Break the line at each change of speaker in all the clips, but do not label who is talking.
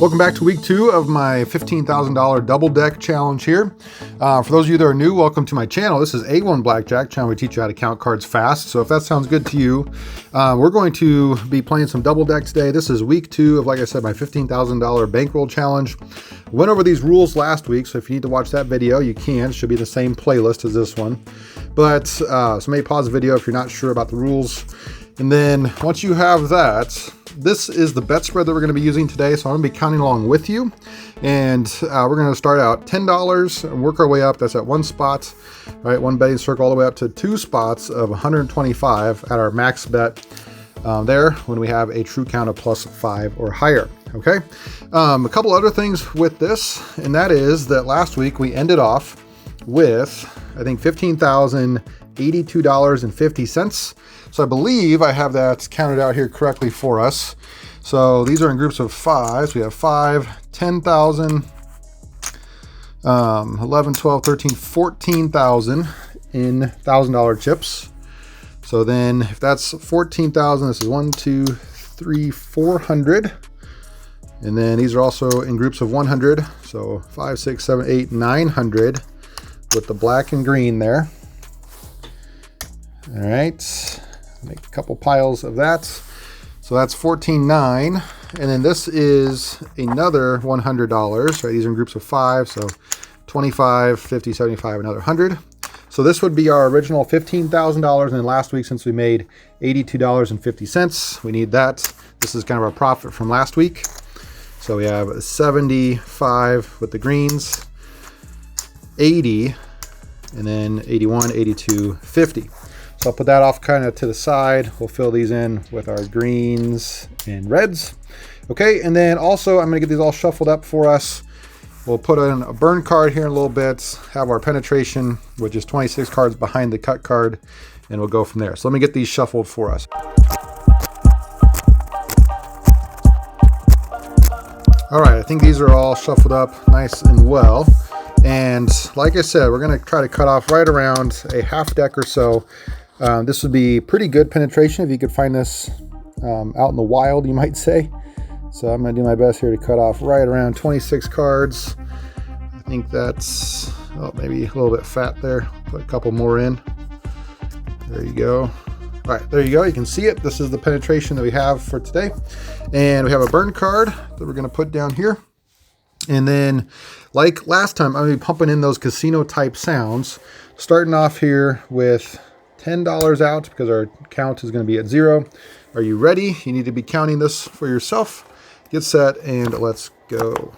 Welcome back to week 2 of my $15,000 double deck challenge here. For those of you that are new, welcome to my channel. This is A1 Blackjack channel. We teach you how to count cards fast. So if that sounds good to you, we're going to be playing some double deck today. This is week 2 of, like I said, my $15,000 bankroll challenge. Went over these rules last week, so if you need to watch that video, you can. It should be the same playlist as this one. But so maybe pause the video if you're not sure about the rules. And then once you have that, this is the bet spread that we're going to be using today. So I'm going to be counting along with you. And we're going to start out $10 and work our way up. That's at one spot, right? One betting circle all the way up to 2 spots of 125 at our max bet there when we have a true count of +5 or higher. Okay. A couple other things with this, and that is that last week we ended off with, I think, $15,082.50. So I believe I have that counted out here correctly for us. So these are in groups of 5s. We have 5, 10,000, 11, 12, 13, 14,000 in $1,000 chips. So then if that's 14,000, this is 1, 2, 3, 400. And then these are also in groups of 100. So 5, 6, 7, 8, 900 with the black and green there. All right. Make a couple piles of that. So that's 14.9. And then this is another $100, right? These are in groups of 5. So 25, 50, 75, another 100. So this would be our original $15,000. And then last week, since we made $82.50, we need that. This is kind of our profit from last week. So we have 75 with the greens, 80, and then 81, 82, 50. So I'll put that off kind of to the side. We'll fill these in with our greens and reds. Okay, and then also I'm gonna get these all shuffled up for us. We'll put in a burn card here in a little bit, have our penetration, which is 26 cards behind the cut card, and we'll go from there. So let me get these shuffled for us. All right, I think these are all shuffled up nice and well. And like I said, we're gonna try to cut off right around a half deck or so. This would be pretty good penetration if you could find this out in the wild, you might say. So I'm going to do my best here to cut off right around 26 cards. I think that's maybe a little bit fat there. Put a couple more in. There you go. All right, there you go. You can see it. This is the penetration that we have for today. And we have a burn card that we're going to put down here. And then, like last time, I'm going to be pumping in those casino type sounds. Starting off here with $10 out because our count is going to be at 0. Are you ready? You need to be counting this for yourself. Get set and let's go.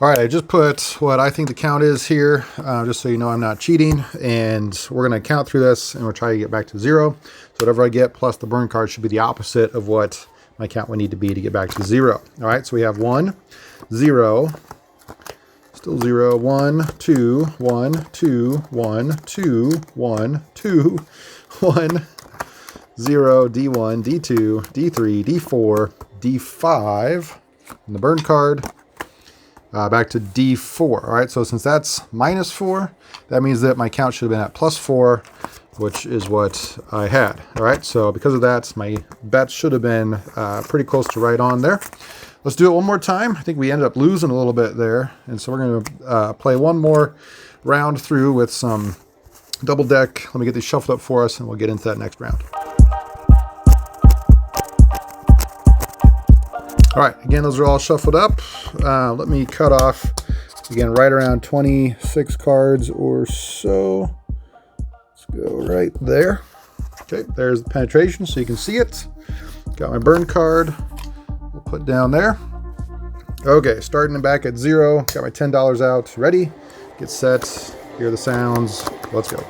All right, I just put what I think the count is here, just so you know I'm not cheating. And we're going to count through this, and we'll try to get back to 0. So whatever I get plus the burn card should be the opposite of what my count would need to be to get back to 0. All right, so we have 1, 0, still 0, 1, 2, 1, 2, 1, 2, 1, 2, 1, 0, D1, D2, D3, D4, D5, and the burn card. Back to D4. All right, so since that's -4, that means that my count should have been at +4, which is what I had. All right, so because of that, my bets should have been pretty close to right on there. Let's do it one more time. I think we ended up losing a little bit there, and so we're going to play one more round through with some double deck. Let me get these shuffled up for us, and we'll get into that next round. All right, again, those are all shuffled up. Let me cut off, again, right around 26 cards or so. Let's go right there. Okay, there's the penetration so you can see it. Got my burn card. We'll put down there. Okay, starting back at 0. Got my $10 out. Ready, get set, hear the sounds. Let's go.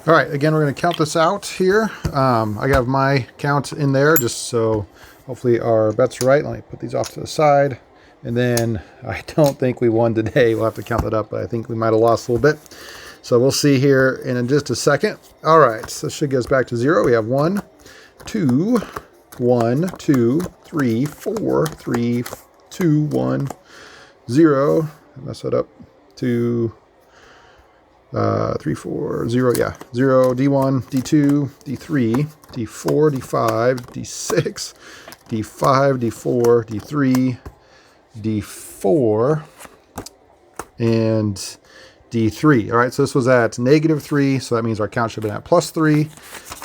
All right, again, we're going to count this out here. I have my count in there just so hopefully our bets are right. Let me put these off to the side. And then I don't think we won today. We'll have to count that up, but I think we might have lost a little bit. So we'll see here in just a second. All right, so this should get us back to 0. We have 1, 2, 1, 2, 3, 4, 3, 2, 1, 0. Mess that up. 2, 3, 4, 0, yeah. 0, D1, D2, D3, D4, D5, D6, D5, D4, D3, D4, and D3. All right, so this was at -3, so that means our count should have been at +3.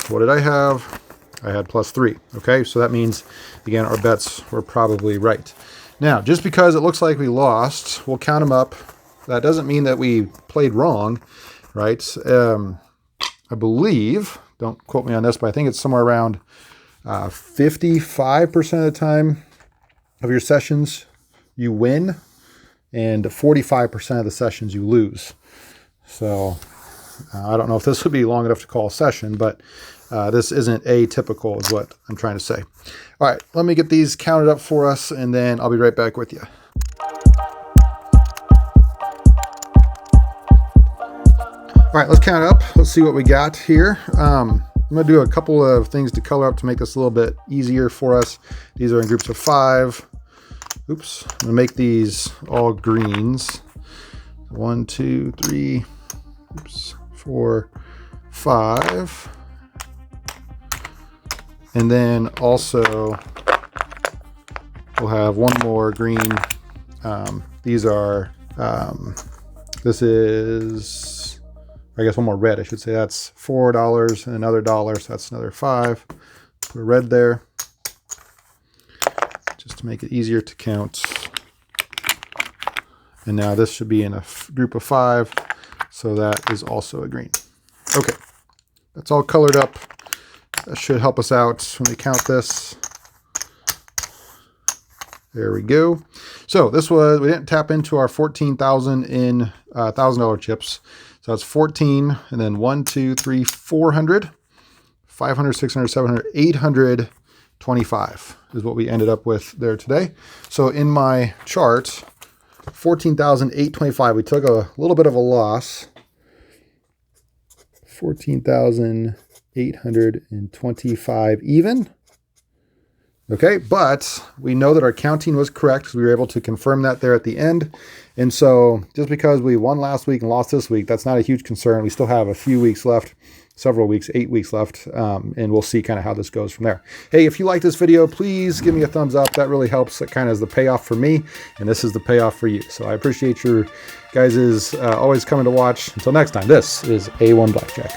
What did I have? I had +3. Okay, so that means, again, our bets were probably right. Now, just because it looks like we lost, we'll count them up. That doesn't mean that we played wrong, right? I believe, don't quote me on this, but I think it's somewhere around 55% of the time of your sessions you win, and 45% of the sessions you lose. So I don't know if this would be long enough to call a session, but this isn't atypical is what I'm trying to say. All right, let me get these counted up for us, and then I'll be right back with you. All right, let's count it up. Let's see what we got here. I'm going to do a couple of things to color up to make this a little bit easier for us. These are in groups of 5. Oops, I'm going to make these all greens. 1, 2, 3, 4, 5. And then also we'll have one more green. These are, this is, I guess one more red, I should say. That's $4 and another $1, so that's another 5. Put a red there, just to make it easier to count. And now this should be in a group of 5, so that is also a green. Okay, that's all colored up. That should help us out when we count this. There we go. So this was, we didn't tap into our 14,000 in $1,000 chips. So that's 14, and then 1, 2, 3, 400, 500, 600, 700, 825 is what we ended up with there today. So in my chart, 14,825, we took a little bit of a loss. 14,825 even. Okay, but we know that our counting was correct because we were able to confirm that there at the end. And so just because we won last week and lost this week, that's not a huge concern. We still have a few weeks left, several weeks, 8 weeks left, and we'll see kind of how this goes from there. Hey, if you like this video, please give me a thumbs up. That really helps. That kind of is the payoff for me, and this is the payoff for you. So I appreciate your guys' always coming to watch. Until next time, this is A1 Blackjack.